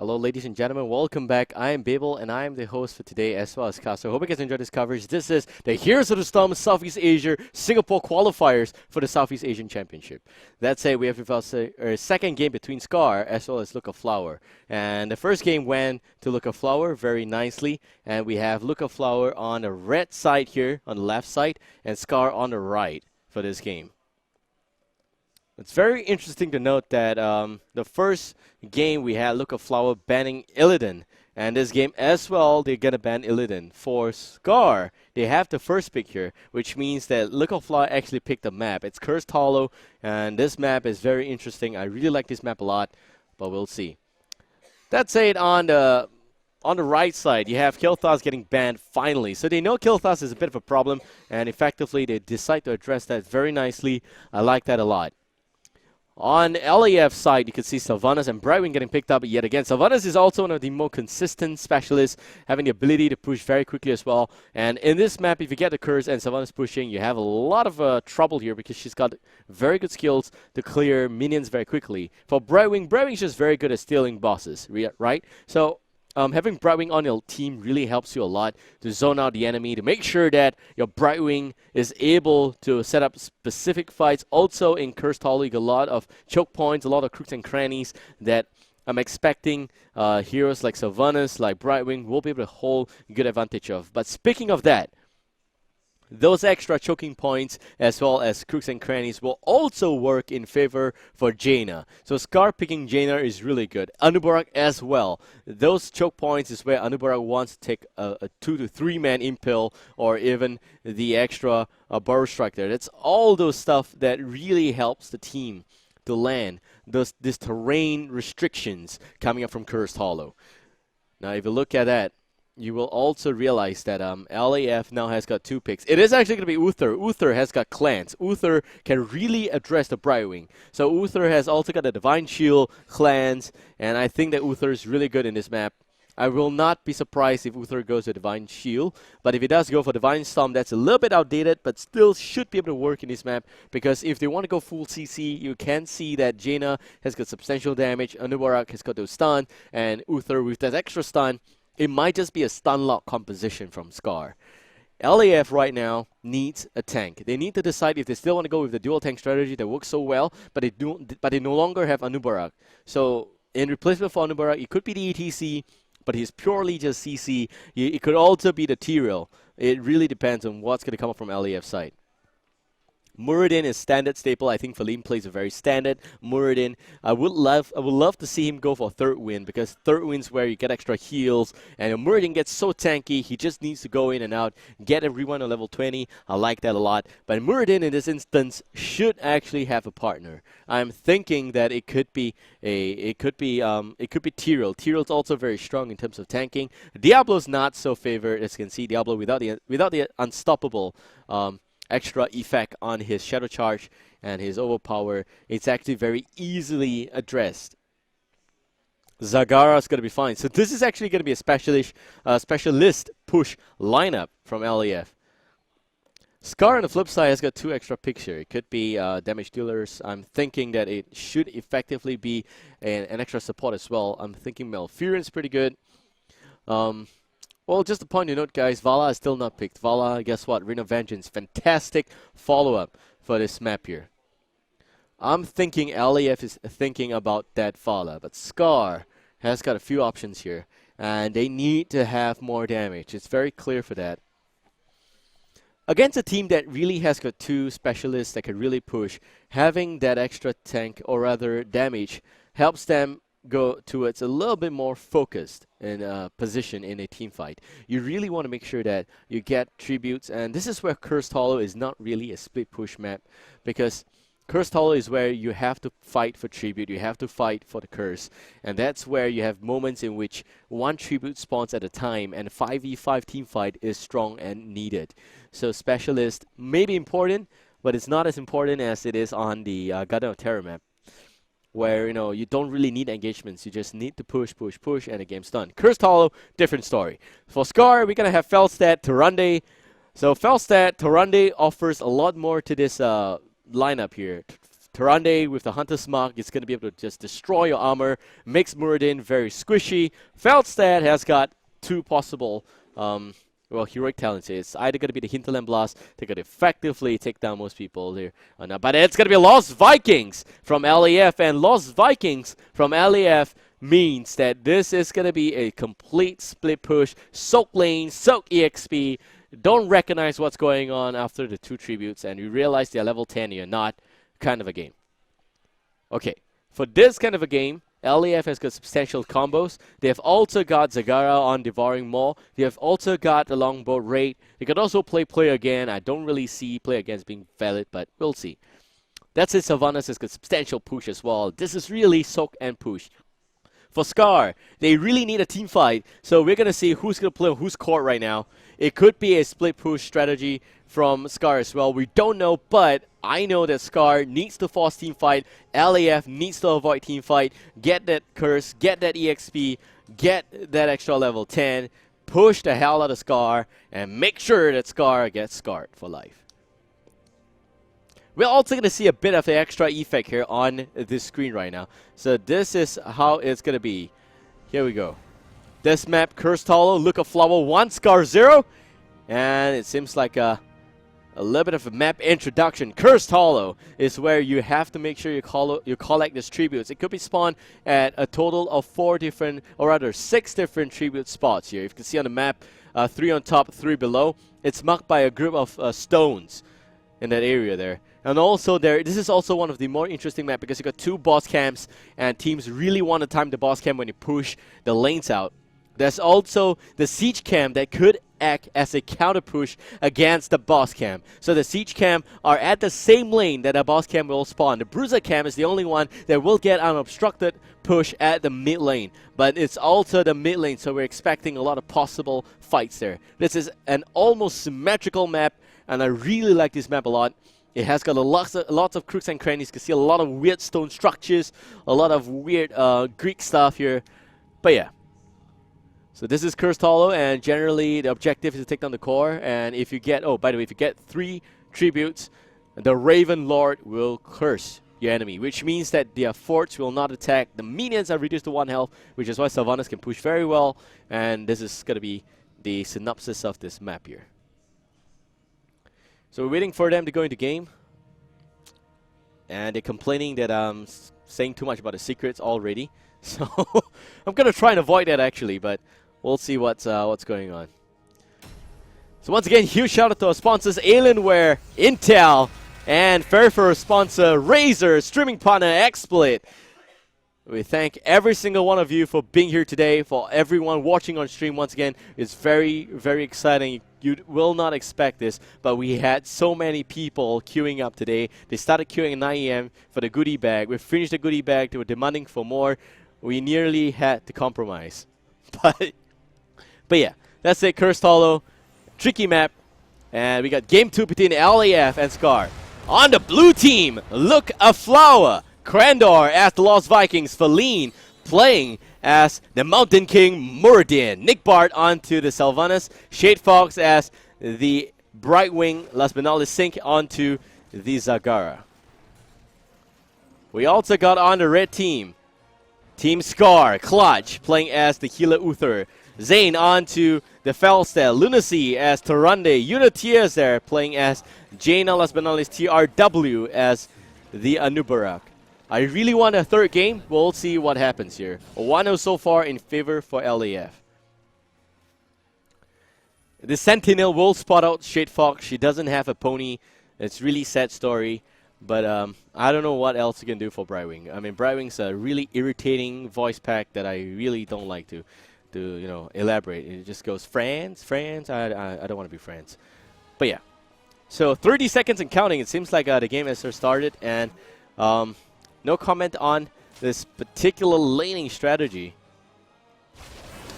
Hello, ladies and gentlemen. Welcome back. I am Babel, and I am the host for today as well as Castro. Hope you guys enjoyed this coverage. This is the Heroes of the Storm Southeast Asia Singapore qualifiers for the Southeast Asian Championship. That said, we have our second game between Scar as well as Look of Flower. And the first game went to Look of Flower very nicely. And we have Look of Flower on the red side here, on the left side, and Scar on the right for this game. It's very interesting to note that the first game we had Look of Flower banning Illidan. And this game as well, they're going to ban Illidan. For Scar, they have the first pick here, which means that Look of Flower actually picked the map. It's Cursed Hollow, and this map is very interesting. I really like this map a lot, but we'll see. That said, on the right side, you have Kilthas getting banned finally. So they know Kilthas is a bit of a problem, and effectively they decide to address that very nicely. I like that a lot. On LAF's side, you can see Sylvanas and Brightwing getting picked up yet again. Sylvanas is also one of the more consistent specialists, having the ability to push very quickly as well. And in this map, if you get the Curse and Sylvanas pushing, you have a lot of trouble here because she's got very good skills to clear minions very quickly. For Brightwing, Brightwing's just very good at stealing bosses, right? So having Brightwing on your team really helps you a lot to zone out the enemy, to make sure that your Brightwing is able to set up specific fights. Also in Cursed Hollow, you get a lot of choke points, a lot of crooks and crannies that I'm expecting heroes like Sylvanas, like Brightwing will be able to hold good advantage of. But speaking of that, those extra choking points as well as crooks and crannies will also work in favor for Jaina. So Scar picking Jaina is really good. Anubarak as well. Those choke points is where Anubarak wants to take a 2 to 3 man impale or even the extra burrow strike there. That's all those stuff that really helps the team to land this terrain restrictions coming up from Cursed Hollow. Now if you look at that, you will also realize that LAF now has got 2 picks. It is actually going to be Uther. Uther has got clans. Uther can really address the Brightwing. So Uther has also got the Divine Shield, clans, and I think that Uther is really good in this map. I will not be surprised if Uther goes to Divine Shield, but if he does go for Divine Storm, that's a little bit outdated, but still should be able to work in this map, because if they want to go full CC, you can see that Jaina has got substantial damage, Anubarak has got those stun, and Uther with that extra stun, it might just be a stun lock composition from Scar. LAF right now needs a tank. They need to decide if they still want to go with the dual tank strategy that works so well, but they no longer have Anubarak. So in replacement for Anubarak, it could be the ETC, but he's purely just CC. It could also be the T-Rail. It really depends on what's going to come up from LAF side. Muradin is standard staple. I think Feline plays a very standard Muradin. I would love to see him go for third win, because third win's where you get extra heals, and Muradin gets so tanky, he just needs to go in and out, get everyone on level 20. I like that a lot. But Muradin in this instance should actually have a partner. I'm thinking that it could be T-Rail. T-Rail's also very strong in terms of tanking. Diablo's not so favored, as you can see. Diablo without the unstoppable extra effect on his Shadow Charge and his Overpower, it's actually very easily addressed. Zagara's going to be fine. So this is actually going to be a specialist push lineup from LAF. Scar on the flip side has got 2 extra picks here. It could be damage dealers. I'm thinking that it should effectively be an extra support as well. I'm thinking Malfurion's pretty good. Well, just a point to note, guys, Vala is still not picked. Vala, guess what? Ring of Vengeance. Fantastic follow-up for this map here. I'm thinking LAF is thinking about that Vala, but Scar has got a few options here, and they need to have more damage. It's very clear for that. Against a team that really has got 2 specialists that can really push, having that extra tank, or rather damage, helps them go towards a little bit more focused in position in a team fight. You really want to make sure that you get tributes, and this is where Cursed Hollow is not really a split push map, because Cursed Hollow is where you have to fight for tribute, you have to fight for the curse, and that's where you have moments in which 1 tribute spawns at a time, and 5v5 team fight is strong and needed. So Specialist may be important, but it's not as important as it is on the Garden of Terror map, where, you don't really need engagements. You just need to push, and the game's done. Cursed Hollow, different story. For Scar, we're going to have Felstad, Tyrande. So Felstad, Tyrande offers a lot more to this lineup here. Tyrande with the Hunter's Mark is going to be able to just destroy your armor, makes Muradin very squishy. Feldstad has got two possible heroic talents. It's either going to be the Hinterland Blast that could effectively take down most people there, but it's going to be Lost Vikings from LAF, and Lost Vikings from LAF means that this is going to be a complete split push, soak lane, soak EXP, don't recognize what's going on after the two tributes, and you realize they're level 10 and you're not, kind of a game. Okay, for this kind of a game, LAF has got substantial combos. They have also got Zagara on Devouring Maw. They have also got the Longbow Raid. They could also play Again. I don't really see Play Again as being valid, but we'll see. That's it. Sylvanas has got substantial push as well. This is really soak and push. For Scar, they really need a team fight, so we're going to see who's going to play on whose court right now. It could be a split push strategy from Scar as well. We don't know, but I know that Scar needs to force team fight. LAF needs to avoid team fight. Get that curse, get that EXP, get that extra level 10, push the hell out of Scar, and make sure that Scar gets scarred for life. We're also going to see a bit of the extra effect here on this screen right now. So this is how it's going to be. Here we go. This map, Cursed Hollow, Look of Flower 1, Scar 0. And it seems like a little bit of a map introduction. Cursed Hollow is where you have to make sure you collect these tributes. It could be spawned at a total of 6 different tribute spots here. If you can see on the map, 3 on top, 3 below. It's marked by a group of stones in that area there. And also this is also one of the more interesting maps because you got 2 boss camps and teams really want to time the boss camp when you push the lanes out. There's also the siege camp that could act as a counter push against the boss camp. So the siege camp are at the same lane that the boss camp will spawn. The bruiser camp is the only one that will get unobstructed push at the mid lane. But it's also the mid lane, so we're expecting a lot of possible fights there. This is an almost symmetrical map, and I really like this map a lot. It has got lots of crooks and crannies. You can see a lot of weird stone structures, a lot of weird Greek stuff here. But yeah. So this is Cursed Hollow, and generally the objective is to take down the core. And if you get, oh, by the way, if you get 3 tributes, the Raven Lord will curse your enemy, which means that their forts will not attack. The minions are reduced to 1 health, which is why Sylvanas can push very well. And this is going to be the synopsis of this map here. So we're waiting for them to go into game. And they're complaining that I'm saying too much about the secrets already. So I'm going to try and avoid that actually, but we'll see what's going on. So once again, huge shout out to our sponsors, Alienware, Intel, and Fairfax sponsor, Razer, streaming partner, XSplit. We thank every single one of you for being here today. For everyone watching on stream, once again, it's very, very exciting. You will not expect this, but we had so many people queuing up today. They started queuing at 9 AM for the goodie bag. We finished the goodie bag. They were demanding for more. We nearly had to compromise. But yeah, that's it. Cursed Hollow, tricky map. And we got game 2 between LAF and Scar. On the blue team, Look a Flower. Crandor as the Lost Vikings, Feline playing as the Mountain King Muradin, Nick Bart onto the Sylvanas, Shade Fox as the Brightwing, last but not least Sync onto the Zagara. We also got on the red team, Team Scar, Clutch playing as the healer Uther, Zane onto the Felstead, Lunacy as Tyrande, Uniteers there playing as Jaina, last but not least TRW as the Anubarak. I really want a third game. We'll see what happens here. 1-0 so far in favor for LAF. The Sentinel will spot out Shade Fox. She doesn't have a pony. It's really sad story. But I don't know what else you can do for Brightwing. I mean, Brightwing's a really irritating voice pack that I really don't like to elaborate. It just goes, friends. I don't want to be friends. But yeah. So 30 seconds and counting. It seems like the game has started. And no comment on this particular laning strategy.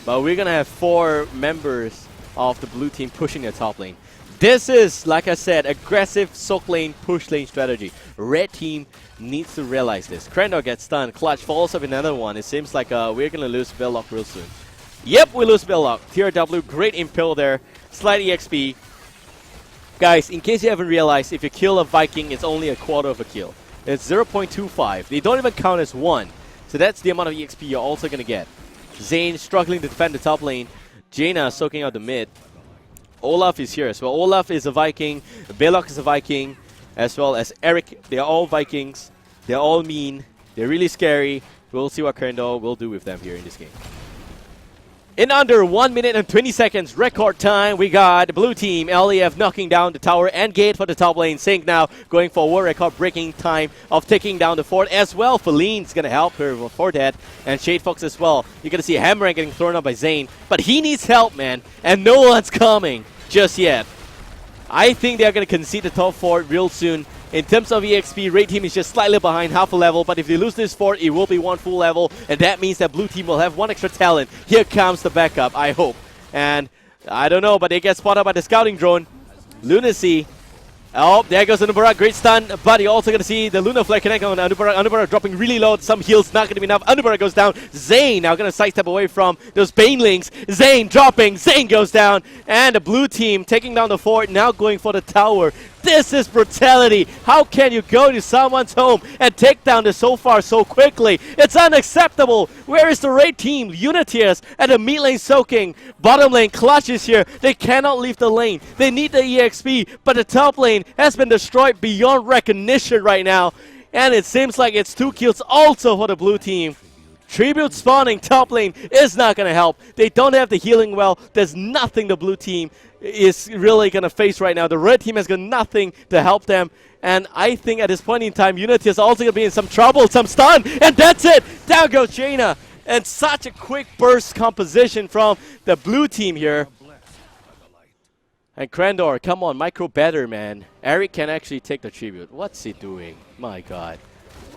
But we're going to have 4 members of the blue team pushing the top lane. This is, like I said, aggressive soak lane, push lane strategy. Red team needs to realize this. Crandor gets stunned. Clutch follows up another one. It seems like we're going to lose Belloc real soon. Yep, we lose Belloc. TRW, great impale there. Slight EXP. Guys, in case you haven't realized, if you kill a Viking, it's only a quarter of a kill. It's 0.25. They don't even count as 1. So that's the amount of EXP you're also going to get. Zane struggling to defend the top lane. Jaina soaking out the mid. Olaf is here as well. Olaf is a Viking. Belok is a Viking. As well as Eric. They're all Vikings. They're all mean. They're really scary. We'll see what Krendor will do with them here in this game. In under 1 minute and 20 seconds, record time, we got the blue team, LEF knocking down the tower and gate for the top lane. Sync now going for a world record breaking time of taking down the fort as well. Feline's going to help her for that. And Shade Fox as well. You're going to see Hammerang getting thrown up by Zane. But he needs help, man. And no one's coming just yet. I think they're going to concede the top fort real soon. In terms of EXP, Red Team is just slightly behind half a level, but if they lose this fort, it will be 1 full level, and that means that Blue Team will have 1 extra talent. Here comes the backup, I hope. And I don't know, but they get spotted by the scouting drone. Lunacy. Oh, there goes Anubharak, great stun, but you're also going to see the Lunar Flare connect on Anubharak. Anubharak dropping really low, some heals not going to be enough. Anubharak goes down. Zane now going to sidestep away from those Banelings. Zane dropping, Zane goes down, and the blue team taking down the fort, now going for the tower. This is brutality. How can you go to someone's home and take down the so far so quickly? It's unacceptable. Where is the red team? Uniteers at the mid lane soaking. Bottom lane Clutch is here. They cannot leave the lane. They need the EXP, but the top lane has been destroyed beyond recognition right now. And it seems like it's 2 kills also for the blue team. Tribute spawning top lane is not going to help. They don't have the healing well. There's nothing the blue team is really going to face right now. The red team has got nothing to help them. And I think at this point in time, Unity is also going to be in some trouble, some stun. And that's it. Down goes Jaina. And such a quick burst composition from the blue team here. And Krendor, come on, micro better, man. Eric can actually take the tribute. What's he doing? My god.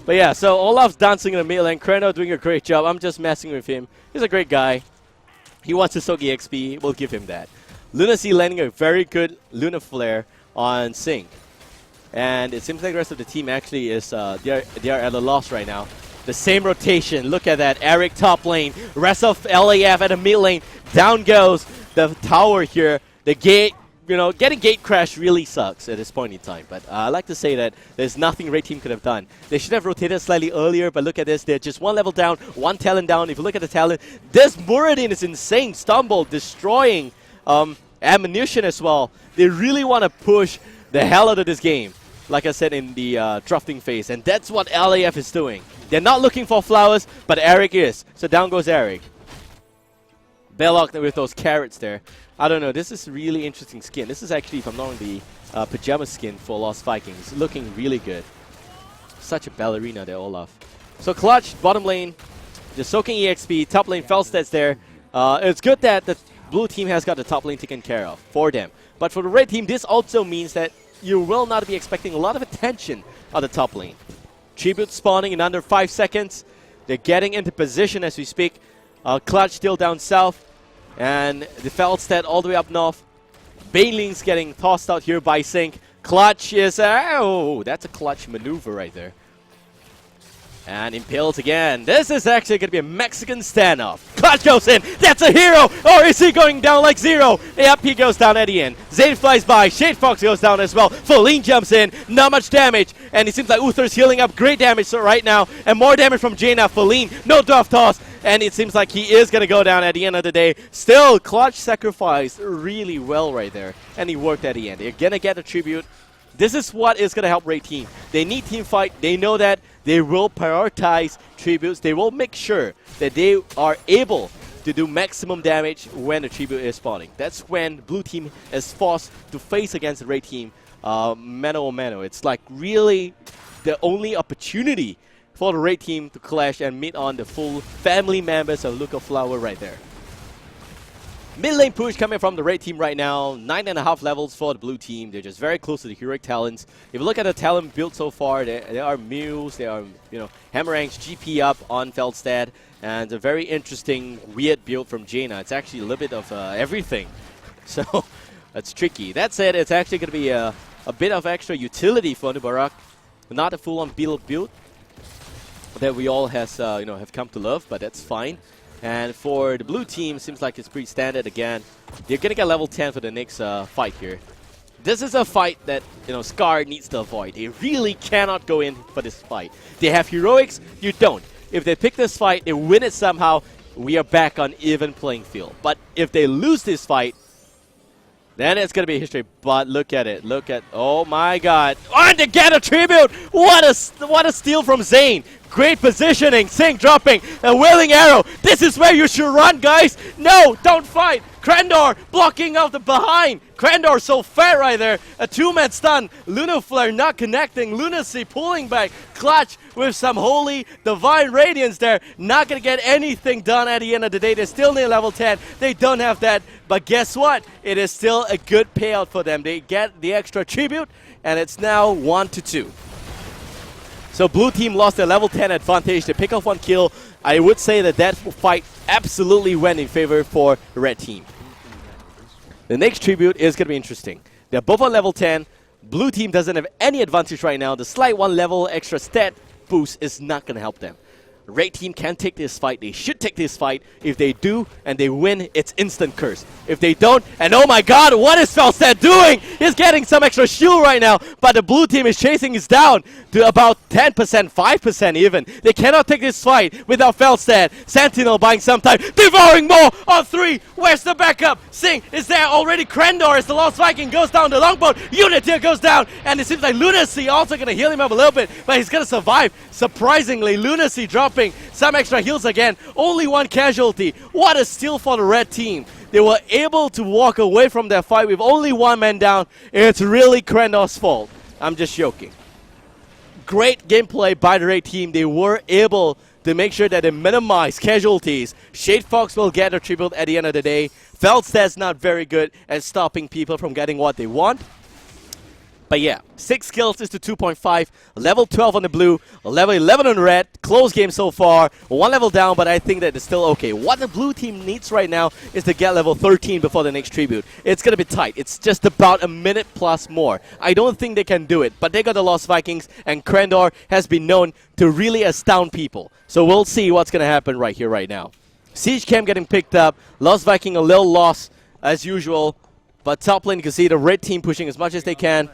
But yeah, so Olaf's dancing in the mid lane. Krendor doing a great job. I'm just messing with him. He's a great guy. He wants to soak EXP. We'll give him that. Lunacy landing a very good Lunar Flare on Sync. And it seems like the rest of the team actually is they are at a loss right now. The same rotation. Look at that. Eric top lane. Rest of LAF at the mid lane. Down goes the tower here. The gate. You know, getting gate crash really sucks at this point in time. But I like to say that there's nothing Red Team could have done. They should have rotated slightly earlier, but look at this. They're just 1 level down, 1 talent down. If you look at the talent, this Muradin is insane. Stumble, destroying ammunition as well. They really want to push the hell out of this game, like I said in the drafting phase. And that's what LAF is doing. They're not looking for flowers, but Eric is. So down goes Eric. Belloc with those carrots there. I don't know, this is really interesting skin. This is actually, if I'm not wrong, the pajama skin for Lost Vikings. Looking really good. Such a ballerina there, Olaf. So Clutch, bottom lane, just soaking EXP, top lane Felstad's there. It's good that the blue team has got the top lane taken care of for them. But for the red team, this also means that you will not be expecting a lot of attention on the top lane. Tribute spawning in under 5 seconds. They're getting into position as we speak. Clutch still down south. And the Felstad all the way up north. Baneling's getting tossed out here by Sync. Clutch is, oh, that's a clutch maneuver right there. And impales again. This is actually going to be a Mexican standoff. Clutch goes in. That's a hero. Or is he going down like zero? Yep, he goes down at the end. Zane flies by. Shade Fox goes down as well. Feline jumps in. Not much damage. And it seems like Uther's healing up. Great damage right now. And more damage from Jaina. Feline. No dwarf toss. And it seems like he is going to go down at the end of the day. Still, Clutch sacrificed really well right there. And he worked at the end. They're going to get a tribute. This is what is going to help Red Team. They need team fight. They know that. They will prioritize tributes. They will make sure that they are able to do maximum damage when the tribute is spawning. That's when blue team is forced to face against the red team mano a mano. It's like really the only opportunity for the red team to clash and meet on the full family members of Luca Flower right there. Mid lane push coming from the red team right now. 9.5 levels for the blue team. They're just very close to the heroic talents. If you look at the talent build so far, there are Mules, there are Hammerangs, GP up on Felstad, and a very interesting weird build from Jaina. It's actually a little bit of everything, so that's tricky. That said, it's actually going to be a bit of extra utility for Nubarak. Not a full-on build that we all have come to love, but that's fine. And for the blue team, seems like it's pretty standard again. They're going to get level 10 for the next fight here. This is a fight that, Scar needs to avoid. They really cannot go in for this fight. They have heroics, you don't. If they pick this fight, they win it somehow, we are back on even playing field. But if they lose this fight, then it's going to be history. But look at it. Oh my god. And they get a tribute! What a steal from Zane. Great positioning. Sing dropping. A Willing Arrow. This is where you should run, guys. No, don't fight. Krendor blocking out the behind. Krendor so fat right there. A two-man stun. Luna Flare not connecting. Lunacy pulling back. Clutch with some holy divine radiance there. Not going to get anything done at the end of the day. They're still near level 10. They don't have that. But guess what? It is still a good payout for them. They get the extra tribute. And it's now 1-2. So blue team lost their level 10 advantage. They pick off 1 kill. I would say that fight absolutely went in favor for the red team. The next tribute is going to be interesting. They're both on level 10. Blue team doesn't have any advantage right now. The slight 1 level extra stat boost is not going to help them. Red team can take this fight. They should take this fight. If they do and they win, it's instant curse. If they don't, and oh my god, what is Felstead doing? He's getting some extra shield right now, but the blue team is chasing his down to about 10%, 5% even. They cannot take this fight without Felstead. Sentinel buying some time. Devouring more on 3. Where's the backup? Sing is there already. Krendor as the Lost Viking goes down. The longboat unit here goes down, and it seems like Lunacy also going to heal him up a little bit, but he's going to survive. Surprisingly, Lunacy dropping some extra heals again. Only 1 casualty. What a steal for the red team. They were able to walk away from that fight with only 1 man down. It's really Krendor's fault. I'm just joking. Great gameplay by the red team. They were able to make sure that they minimize casualties. Shade Fox will get a tribute at the end of the day. Feldstad's not very good at stopping people from getting what they want. But yeah, 6 kills is to 2.5, level 12 on the blue, level 11 on red, close game so far, 1 level down, but I think that it's still okay. What the blue team needs right now is to get level 13 before the next tribute. It's going to be tight. It's just about a minute plus more. I don't think they can do it, but they got the Lost Vikings, and Krendor has been known to really astound people. So we'll see what's going to happen right here, right now. Siege Camp getting picked up, Lost Viking a little lost as usual, but top lane you can see the red team pushing as much as they can.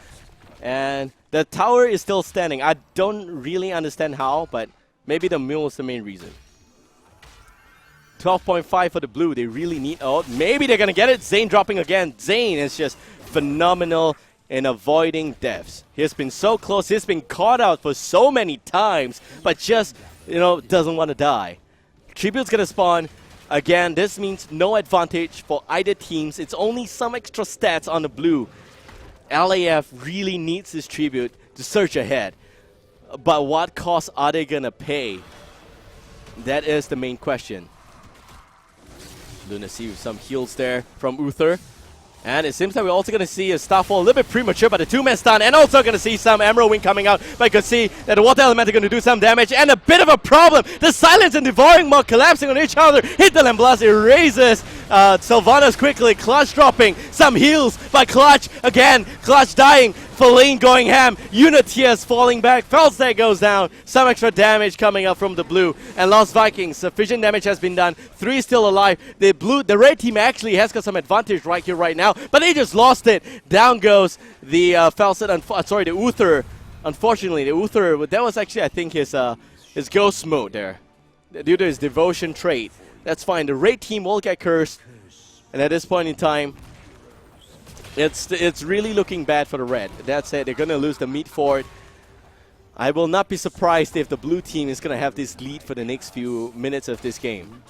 And the tower is still standing. I don't really understand how, but maybe the mule is the main reason. 12.5 for the blue. They really need... Oh, maybe they're going to get it. Zane dropping again. Zane is just phenomenal in avoiding deaths. He's been so close. He's been caught out for so many times, but just, doesn't want to die. Tribute's going to spawn. Again, this means no advantage for either teams. It's only some extra stats on the blue. LAF really needs this tribute to surge ahead. But what cost are they going to pay? That is the main question. Lunacy with some heals there from Uther. And it seems like we're also going to see a Starfall a little bit premature, but a 2-man stun, and also going to see some Emerald Wing coming out. But you can see that the Water Element are going to do some damage, and a bit of a problem. The Silence and Devouring Maw collapsing on each other. Hinterland Blast erases Sylvanas quickly. Clutch dropping some heals by Clutch. Again, Clutch dying. Feline going ham. Uniteers falling back. Felstad goes down. Some extra damage coming up from the blue. And Lost Vikings. Sufficient damage has been done. 3 still alive. The red team actually has got some advantage right here, right now. But they just lost it. Down goes the the Uther. Unfortunately, the Uther, that was actually, I think, his ghost mode there. Due to his devotion trait. That's fine. The red team will get cursed. And at this point in time, it's really looking bad for the red. That said, they're going to lose the meat for it. I will not be surprised if the blue team is going to have this lead for the next few minutes of this game.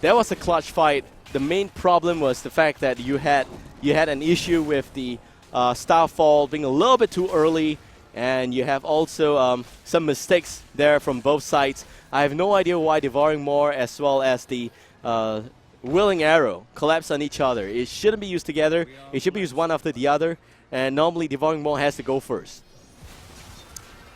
That was a clutch fight. The main problem was the fact that you had an issue with the Starfall being a little bit too early, and you have also some mistakes there from both sides. I have no idea why Devouring Maw as well as the Willing Arrow collapse on each other. It shouldn't be used together. It should be used one after the other. And normally Devouring Maw has to go first.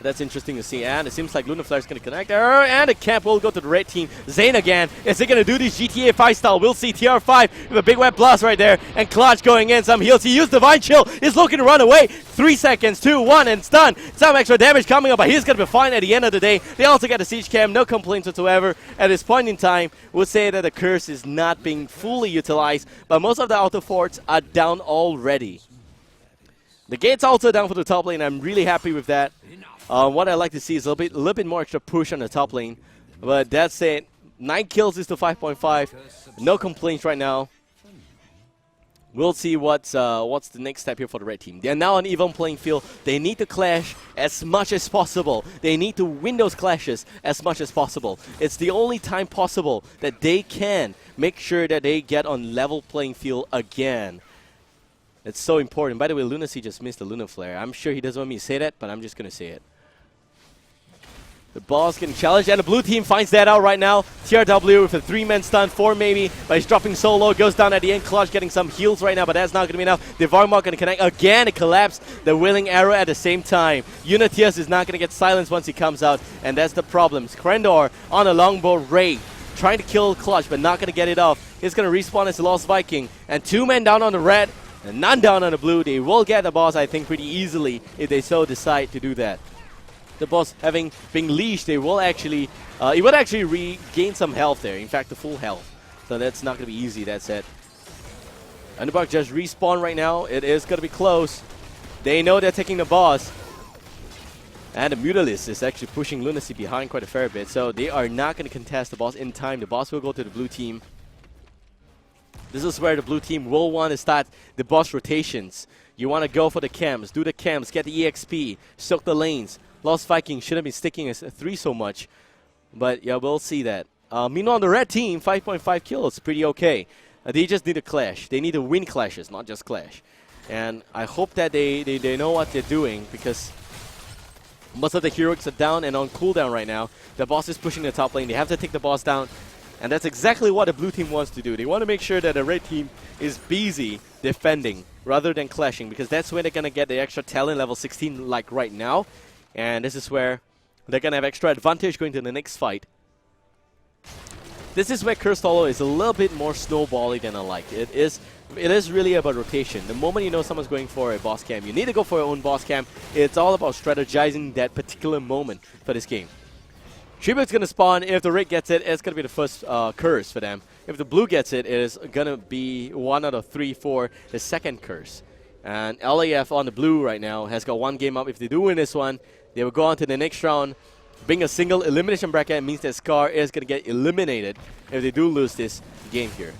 That's interesting to see. And it seems like Luna Flare is going to connect there. And the camp will go to the red team. Zane again. Is he going to do this GTA 5 style? We'll see TR5 with a big web blast right there. And Clutch going in. Some heals. He used Divine Chill. He's looking to run away. 3 seconds. 2, 1, and it's done. Some extra damage coming up, but he's going to be fine at the end of the day. They also get a siege cam. No complaints whatsoever. At this point in time, we'll say that the curse is not being fully utilized. But most of the outer forts are down already. The gate's also down for the top lane. I'm really happy with that. What I like to see is a little bit more extra push on the top lane. But that's it. 9 kills is to 5.5. No complaints right now. We'll see what's the next step here for the red team. They're now on even playing field. They need to clash as much as possible. They need to win those clashes as much as possible. It's the only time possible that they can make sure that they get on level playing field again. It's so important. By the way, Lunacy just missed the Lunar Flare. I'm sure he doesn't want me to say that, but I'm just going to say it. The boss getting challenged, and the blue team finds that out right now. TRW with a 3-man stun, 4 maybe, but he's dropping so low, goes down at the end. Clutch getting some heals right now, but that's not going to be enough. Devarmark going to connect again, it collapsed. The Willing Arrow at the same time. Unitius is not going to get silenced once he comes out, and that's the problem. Krendor on a longbow raid, trying to kill Clutch, but not going to get it off. He's going to respawn as the Lost Viking, and 2 men down on the red, and none down on the blue. They will get the boss, I think, pretty easily if they so decide to do that. The boss having been leashed, they will actually, it would actually regain some health there. In fact, the full health. So that's not going to be easy, that's it. Underbug just respawn right now. It is going to be close. They know they're taking the boss. And the Mutalis is actually pushing Lunacy behind quite a fair bit. So they are not going to contest the boss in time. The boss will go to the blue team. This is where the blue team will want to start the boss rotations. You want to go for the camps, do the camps, get the EXP, soak the lanes. Lost Viking shouldn't be sticking as a 3 so much. But yeah, we'll see that. Meanwhile, on the red team, 5.5 kills, pretty okay. They just need to clash. They need to win clashes, not just clash. And I hope that they know what they're doing, because most of the heroics are down and on cooldown right now. The boss is pushing the top lane. They have to take the boss down. And that's exactly what the blue team wants to do. They want to make sure that the red team is busy defending rather than clashing, because that's where they're going to get the extra talent level 16 like right now. And this is where they're going to have extra advantage going to the next fight. This is where Cursed Hollow is a little bit more snowbally than I like. It is really about rotation. The moment you know someone's going for a boss camp, you need to go for your own boss camp. It's all about strategizing that particular moment for this game. Tribute's going to spawn. If the red gets it, it's going to be the first curse for them. If the blue gets it, it is going to be 1 out of 3 for the second curse. And LAF on the blue right now has got 1 game up. If they do win this one, they will go on to the next round. Being a single elimination bracket means that Scar is going to get eliminated if they do lose this game here.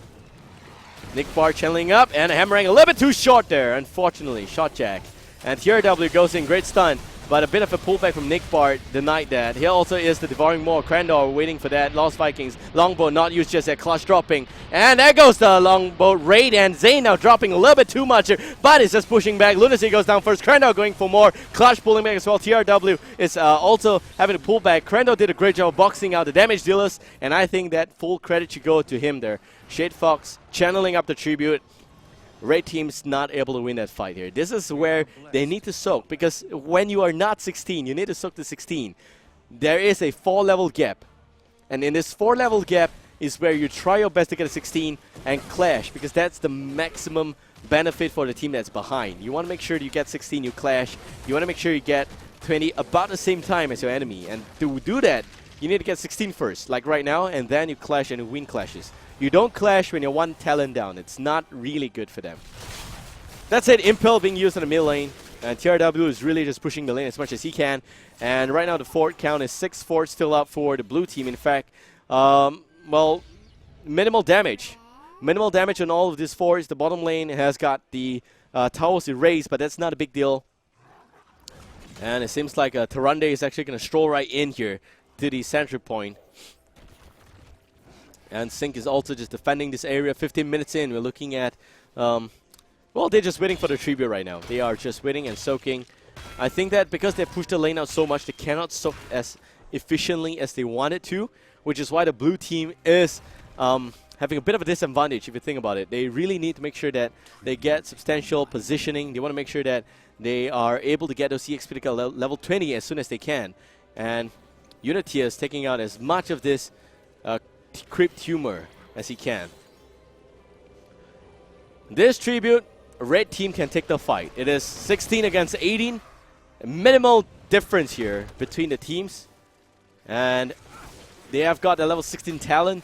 Nick Bart channeling up, and hammering a little bit too short there, unfortunately. Shot jack. And TRW goes in, great stun. But a bit of a pullback from Nick Bart denied that. Here also is the Devouring Maw. Krendor waiting for that. Lost Vikings. Longbow not used just yet. Clutch dropping. And there goes the Longbow raid. And Zane now dropping a little bit too much here. But it's just pushing back. Lunacy goes down first. Krendor going for more. Clutch pulling back as well. TRW is also having to pull back. Krendor did a great job boxing out the damage dealers. And I think that full credit should go to him there. Shade Fox channeling up the tribute. Red team's not able to win that fight here. This is where they need to soak, because when you are not 16, you need to soak to 16. There is a 4-level gap. And in this 4-level gap is where you try your best to get a 16 and clash, because that's the maximum benefit for the team that's behind. You want to make sure you get 16, you clash. You want to make sure you get 20 about the same time as your enemy. And to do that, you need to get 16 first, like right now, and then you clash and win clashes. You don't clash when you're 1 talent down. It's not really good for them. That said, Impel being used in the mid lane. And TRW is really just pushing the lane as much as he can. And right now the fort count is 6 forts still up for the blue team. In fact, well, minimal damage. Minimal damage on all of these forts. The bottom lane has got the towers erased, but that's not a big deal. And it seems like Tarande is actually going to stroll right in here to the center point. And Sync is also just defending this area. 15 minutes in, we're looking at, well, they're just waiting for the tribute right now. They are just waiting and soaking. I think that because they pushed the lane out so much, they cannot soak as efficiently as they wanted to, which is why the blue team is having a bit of a disadvantage if you think about it. They really need to make sure that they get substantial positioning. They want to make sure that they are able to get those EXP to level 20 as soon as they can. And Unity is taking out as much of this Crypt Humor as he can. This tribute, red team can take the fight. It is 16 against 18. A minimal difference here between the teams. And they have got a level 16 talent,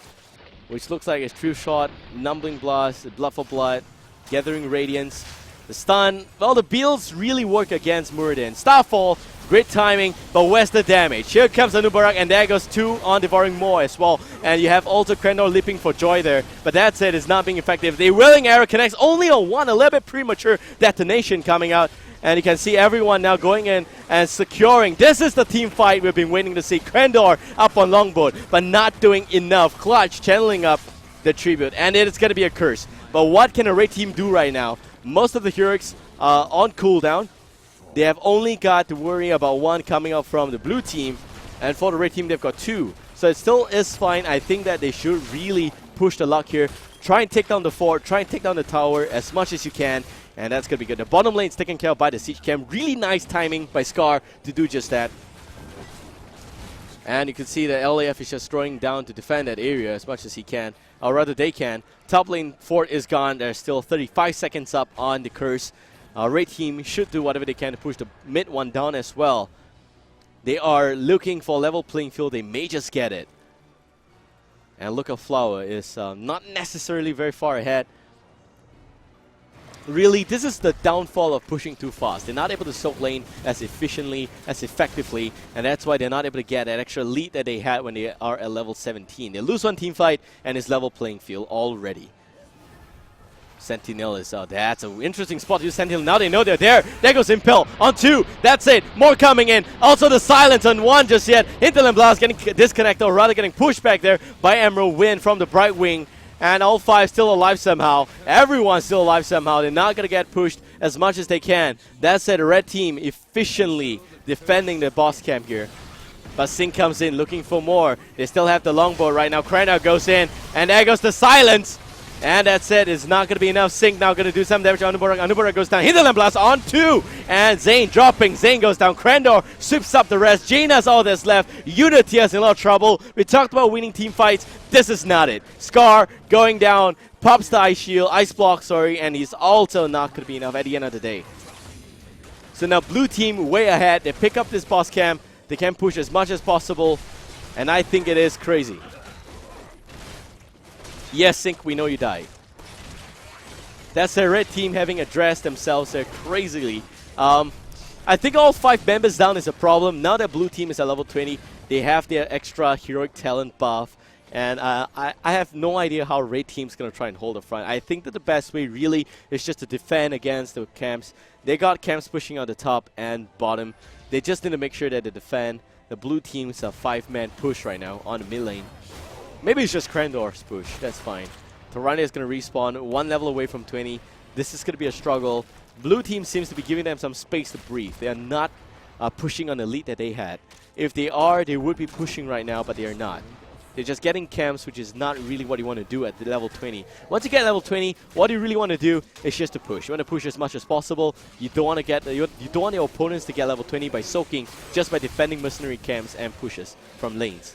which looks like a True Shot, Numbling Blast, Blood for Blood, Gathering Radiance. The stun, well, the builds really work against Muradin. Starfall, great timing, but where's the damage? Here comes Anubarak, and there goes 2 on Devouring Maw as well. And you have also Krendor leaping for joy there, but that's it, it's not being effective. The Whirling Arrow connects only on 1, a little bit premature detonation coming out. And you can see everyone now going in and securing. This is the team fight we've been waiting to see. Krendor up on Longboat, but not doing enough. Clutch channeling up the Tribute, and it's going to be a curse. But what can a Red team do right now? Most of the heroics are on cooldown. They have only got to worry about 1 coming out from the blue team, and for the Red team they've got 2. So it still is fine. I think that they should really push the luck here. Try and take down the fort, try and take down the tower as much as you can, and that's going to be good. The bottom lane is taken care of by the Siege Camp. Really nice timing by Scar to do just that. And you can see that LAF is just throwing down to defend that area as much as he can, or rather they can. Top lane fort is gone. There's still 35 seconds up on the curse. Red team should do whatever they can to push the mid one down as well. They are looking for a level playing field. They may just get it. And Lookout Flower is not necessarily very far ahead. Really, this is the downfall of pushing too fast. They're not able to soak lane as efficiently, as effectively, and that's why they're not able to get that extra lead that they had when they are at level 17. They lose 1 team fight, and it's level playing field already. Sentinel is out. That's an interesting spot to use Sentinel. Now they know they're there. There goes Impel on 2. That's it. More coming in. Also the silence on 1 just yet. Hinterland Blast getting disconnected, or rather getting pushed back there by Emerald Wind from the Bright Wing. And all 5 still alive somehow. Everyone's still alive somehow. They're not going to get pushed as much as they can. That said, the red team efficiently defending the boss camp here. But Singh comes in looking for more. They still have the longbow right now. Krana goes in. And there goes the silence. And that's it. It's not going to be enough. Singh now going to do some damage on Anubarak. Anubarak goes down. Hinterland Blast on 2. And Zane dropping. Zane goes down. Krendor sweeps up the rest. Jaina's all that's left. Unity is in a lot of trouble. We talked about winning team fights. This is not it. Scar going down. Pops the ice shield. Ice block, sorry. And he's also not going to be enough at the end of the day. So now blue team way ahead. They pick up this boss camp. They can push as much as possible. And I think it is crazy. Yes, Sync, we know you died. That's the red team having addressed themselves there crazily. I think all 5 members down is a problem. Now that blue team is at level 20, they have their extra heroic talent buff. And I have no idea how red team's going to try and hold the front. I think that the best way really is just to defend against the camps. They got camps pushing on the top and bottom. They just need to make sure that they defend. The blue team's a 5-man push right now on the mid lane. Maybe it's just Krendor's push. That's fine. Torrania is going to respawn 1 level away from 20. This is going to be a struggle. Blue team seems to be giving them some space to breathe. They are not pushing on the lead that they had. If they are, they would be pushing right now, but they are not. They're just getting camps, which is not really what you want to do at the level 20. Once you get level 20, what you really want to do is just to push. You want to push as much as possible. You don't want to get you don't want your opponents to get level 20 by soaking, just by defending mercenary camps and pushes from lanes.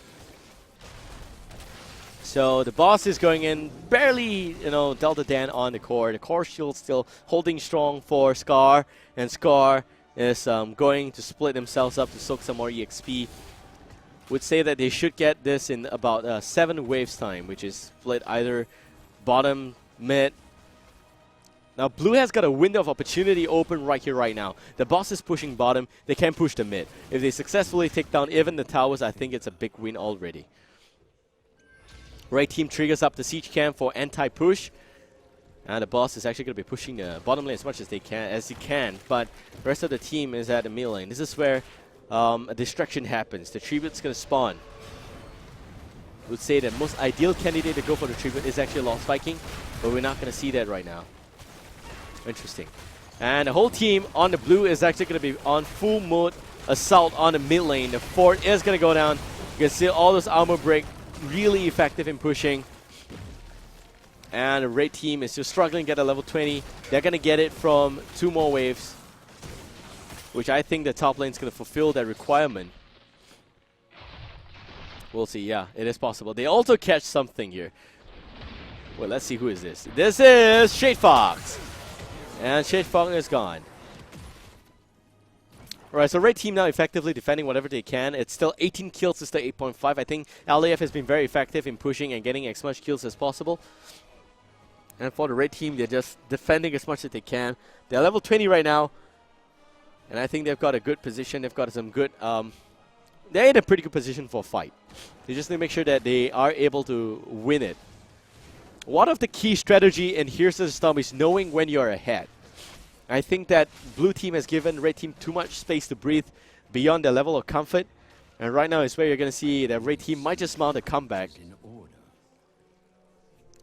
So the boss is going in, barely, Delta Dan on the core. The core shield still holding strong for Scar, and Scar is going to split themselves up to soak some more EXP. Would say that they should get this in about 7 waves time, which is split either bottom, mid. Now blue has got a window of opportunity open right here, right now. The boss is pushing bottom, they can push the mid. If they successfully take down even the towers, I think it's a big win already. Right team triggers up the siege camp for anti-push. And the boss is actually going to be pushing the bottom lane as much as he can. But the rest of the team is at the mid lane. This is where a distraction happens. The tribute's going to spawn. I would say that most ideal candidate to go for the tribute is actually Lost Viking. But we're not going to see that right now. Interesting. And the whole team on the blue is actually going to be on full mode assault on the mid lane. The fort is going to go down. You can see all those armor break. Really effective in pushing. And the red team is just struggling to get a level 20. They're going to get it from 2 more waves, which I think the top lane is going to fulfill that requirement. We'll see. Yeah, it is possible. They also catch something here. Well, let's see who is this. This is Shade Fox. And Shade Fox is gone. Alright, so red team now effectively defending whatever they can. It's still 18 kills to 8.5. I think LAF has been very effective in pushing and getting as much kills as possible. And for the red team, they're just defending as much as they can. They're level 20 right now. And I think they've got a good position. They've got some good... they're in a pretty good position for a fight. They just need to make sure that they are able to win it. One of the key strategy in Here's the Storm is knowing when you're ahead. I think that blue team has given red team too much space to breathe beyond their level of comfort. And right now is where you're going to see that red team might just mount a comeback.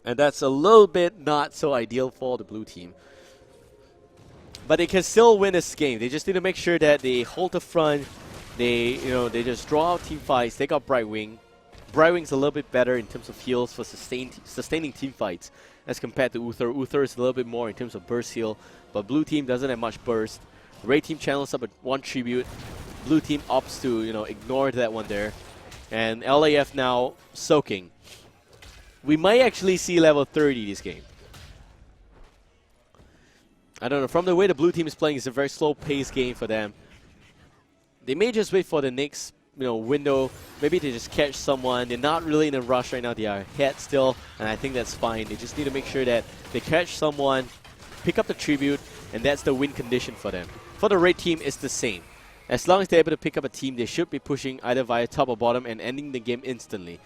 And that's a little bit not so ideal for the blue team. But they can still win this game. They just need to make sure that they hold the front. They just draw out team fights. They got Brightwing. Brightwing's a little bit better in terms of heals for sustaining team fights as compared to Uther. Uther is a little bit more in terms of burst heal, but blue team doesn't have much burst. Red team channels up at 1 tribute. Blue team opts to ignore that one there, and LAF now soaking. We might actually see level 30 this game. I don't know. From the way the blue team is playing, it's a very slow-paced game for them. They may just wait for the next window. Maybe they just catch someone. They're not really in a rush right now. They are ahead still, and I think that's fine. They just need to make sure that they catch someone, pick up the tribute, and that's the win condition for them. For the red team, it's the same. As long as they're able to pick up a team, they should be pushing either via top or bottom and ending the game instantly.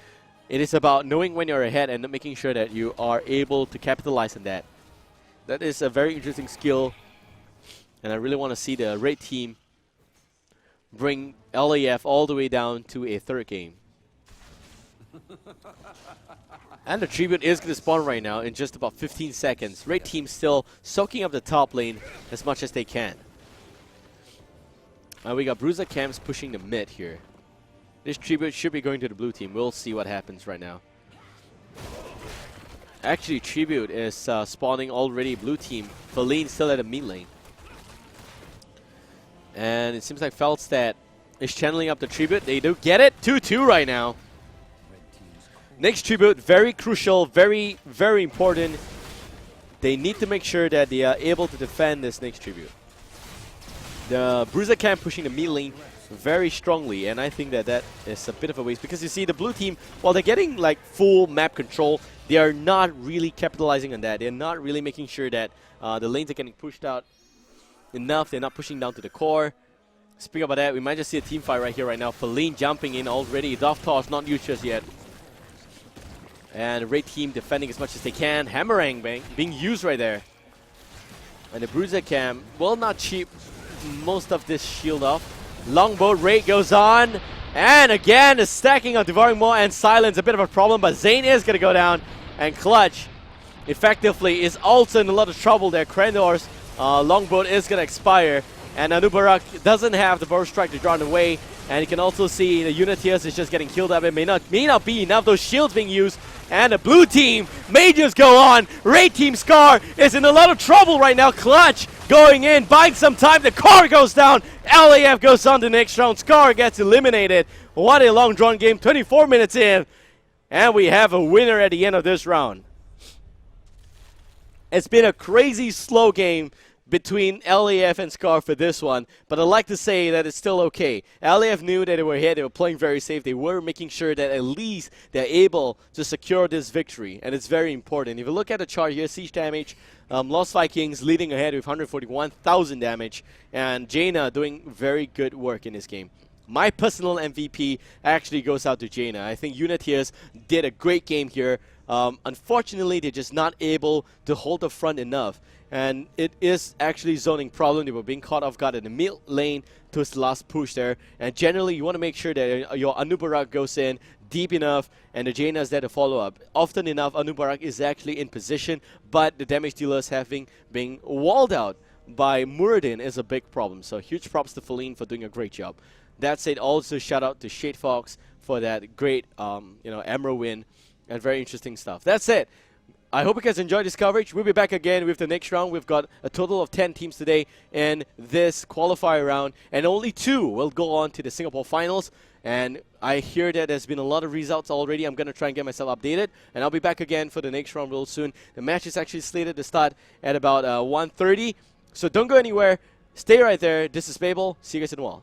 It is about knowing when you're ahead and making sure that you are able to capitalize on that. That is a very interesting skill, and I really want to see the red team bring LAF all the way down to a third game. And the tribute is going to spawn right now in just about 15 seconds. Red team still soaking up the top lane as much as they can. We got Bruiser Camps pushing the mid here. This tribute should be going to the blue team. We'll see what happens right now. Actually, tribute is spawning already blue team. Feline still at the mid lane. And it seems like Feldstad is channeling up the tribute. They do get it. 2-2 right now. Next tribute, very crucial, very, very important. They need to make sure that they are able to defend this next tribute. The Bruiser Camp pushing the mid lane very strongly, and I think that that is a bit of a waste because you see the blue team, while they're getting like full map control, they are not really capitalizing on that. They're not really making sure that the lanes are getting pushed out enough. They're not pushing down to the core. Speaking about that, we might just see a team fight right here, right now. Feline jumping in already. Dove Toss not used just yet. And the red team defending as much as they can. Hammerang being used right there. And the Bruiser Cam will not cheap most of this shield off. Longbow raid goes on. And again, the stacking of Devouring Maw and Silence, a bit of a problem. But Zane is going to go down. And Clutch effectively is also in a lot of trouble there. Krendor's longbow is going to expire. And Anubarak doesn't have the burst strike to draw away. And you can also see the Uniteers is just getting killed up. It may not be enough. Those shields being used. And the blue team may just go on. Red team Scar is in a lot of trouble right now. Clutch going in, buying some time. The car goes down. LAF goes on to the next round. Scar gets eliminated. What a long drawn game. 24 minutes in. And we have a winner at the end of this round. It's been a crazy slow game between LAF and Scar for this one, but I'd like to say that it's still okay. LAF knew that they were here, they were playing very safe, they were making sure that at least they're able to secure this victory, and it's very important. If you look at the chart here, siege damage, Lost Vikings leading ahead with 141,000 damage, and Jaina doing very good work in this game. My personal MVP actually goes out to Jaina. I think Uniteers did a great game here. Unfortunately, they're just not able to hold the front enough. And it is actually zoning problem. They were being caught off guard in the mid lane towards the last push there. And generally, you want to make sure that your Anubarak goes in deep enough and the Jaina is there to follow up. Often enough, Anubarak is actually in position, but the damage dealers being walled out by Muradin is a big problem. So huge props to Feline for doing a great job. That said, also shout out to Shade Fox for that great Emerald win and very interesting stuff. That's it. I hope you guys enjoyed this coverage. We'll be back again with the next round. We've got a total of 10 teams today in this qualifier round, and only 2 will go on to the Singapore finals. And I hear that there's been a lot of results already. I'm going to try and get myself updated, and I'll be back again for the next round real soon. The match is actually slated to start at about 1:30, so don't go anywhere. Stay right there. This is Babel. See you guys in a while.